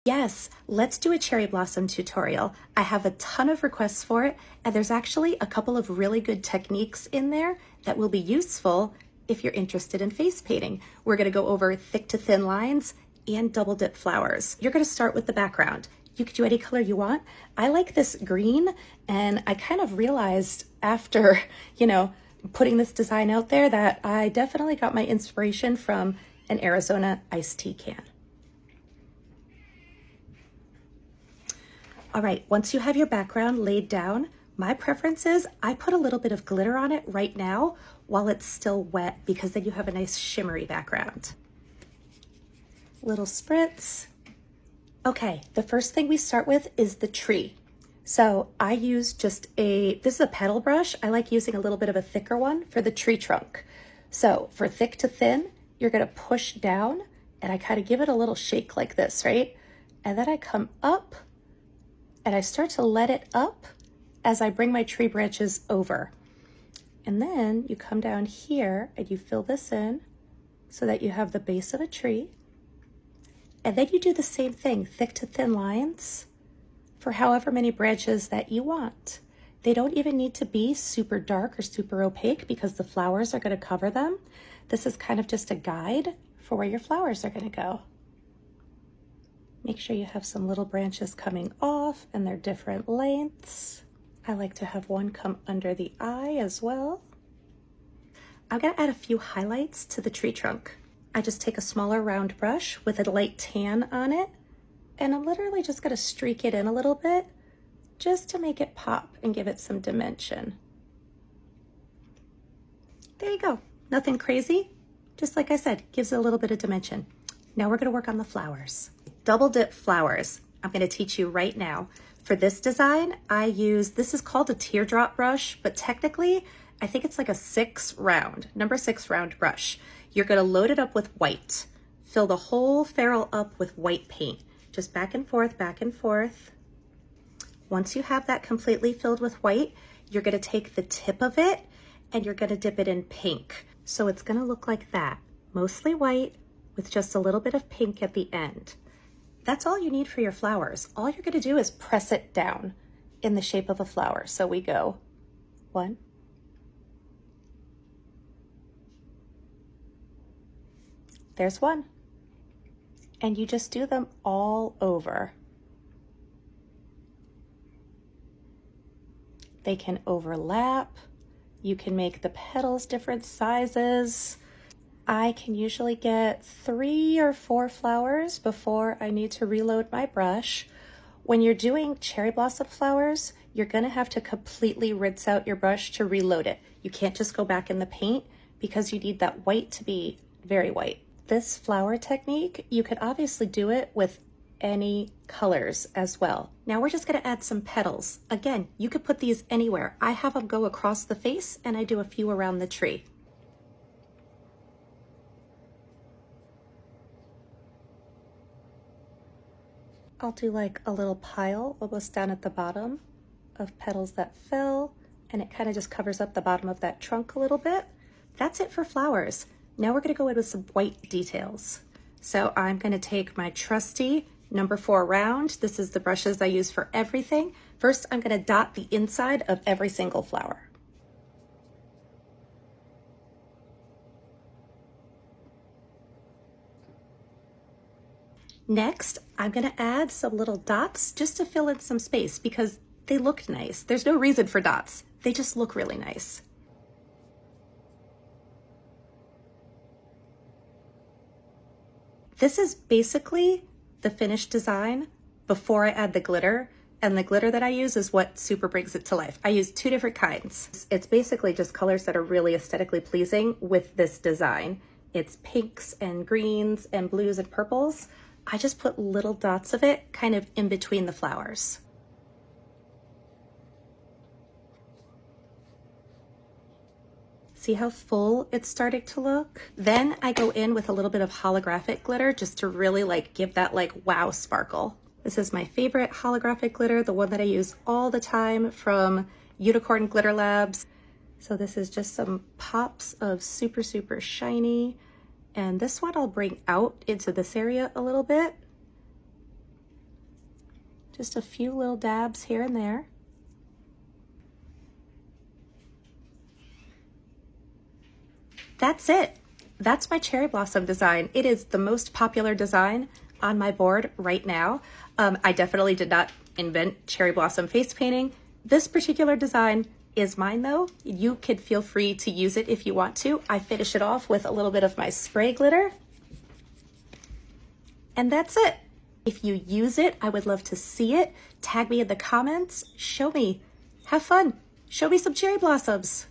Yes, let's do a cherry blossom tutorial. I have a ton of requests for it, and there's actually a couple of really good techniques in there that will be useful if you're interested in face painting. We're gonna go over thick to thin lines and double dip flowers. You're gonna start with the background. You could do any color you want. I like this green, and I kind of realized after, putting this design out there that I definitely got my inspiration from an Arizona iced tea can. All right, once you have your background laid down, my preference is I put a little bit of glitter on it right now while it's still wet, because then you have a nice shimmery background. Little spritz. Okay, the first thing we start with is the tree. So I use this is a petal brush. I like using a little bit of a thicker one for the tree trunk. So for thick to thin, you're gonna push down, and I kind of give it a little shake like this, right? And then I come up, and I start to let it up as I bring my tree branches over. And then you come down here and you fill this in so that you have the base of a tree. And then you do the same thing, thick to thin lines for however many branches that you want. They don't even need to be super dark or super opaque because the flowers are gonna cover them. This is kind of just a guide for where your flowers are gonna go. Make sure you have some little branches coming off and they're different lengths. I like to have one come under the eye as well. I'm gonna add a few highlights to the tree trunk. I just take a smaller round brush with a light tan on it, and I'm literally just gonna streak it in a little bit just to make it pop and give it some dimension. There you go, nothing crazy. Just like I said, gives it a little bit of dimension. Now we're gonna work on the flowers. Double dip flowers, I'm gonna teach you right now. For this design, this is called a teardrop brush, but technically, I think it's like a number 6 round brush. You're gonna load it up with white. Fill the whole ferrule up with white paint. Just back and forth, back and forth. Once you have that completely filled with white, you're gonna take the tip of it and you're gonna dip it in pink. So it's gonna look like that, mostly white with just a little bit of pink at the end. That's all you need for your flowers. All you're gonna do is press it down in the shape of a flower. So we go 1, there's 1. And you just do them all over. They can overlap. You can make the petals different sizes. I can usually get 3 or 4 flowers before I need to reload my brush. When you're doing cherry blossom flowers, you're gonna have to completely rinse out your brush to reload it. You can't just go back in the paint because you need that white to be very white. This flower technique, you could obviously do it with any colors as well. Now we're just gonna add some petals. Again, you could put these anywhere. I have them go across the face and I do a few around the tree. I'll do like a little pile almost down at the bottom of petals that fell, and it kind of just covers up the bottom of that trunk a little bit. That's it for flowers. Now we're gonna go in with some white details. So I'm gonna take my trusty number 4 round. This is the brushes I use for everything. First, I'm gonna dot the inside of every single flower. Next, I'm gonna add some little dots just to fill in some space because they look nice. There's no reason for dots. They just look really nice. This is basically the finished design before I add the glitter, and the glitter that I use is what super brings it to life. I use 2 different kinds. It's basically just colors that are really aesthetically pleasing with this design. It's pinks and greens and blues and purples. I just put little dots of it kind of in between the flowers. See how full it's starting to look? Then I go in with a little bit of holographic glitter just to really give that wow sparkle. This is my favorite holographic glitter, the one that I use all the time from Unicorn Glitter Labs. So this is just some pops of super, super shiny. And this one I'll bring out into this area a little bit. Just a few little dabs here and there. That's it. That's my cherry blossom design. It is the most popular design on my board right now. I definitely did not invent cherry blossom face painting. This particular design is mine though. You could feel free to use it if you want to. I finish it off with a little bit of my spray glitter. And that's it. If you use it, I would love to see it. Tag me in the comments. Show me. Have fun. Show me some cherry blossoms.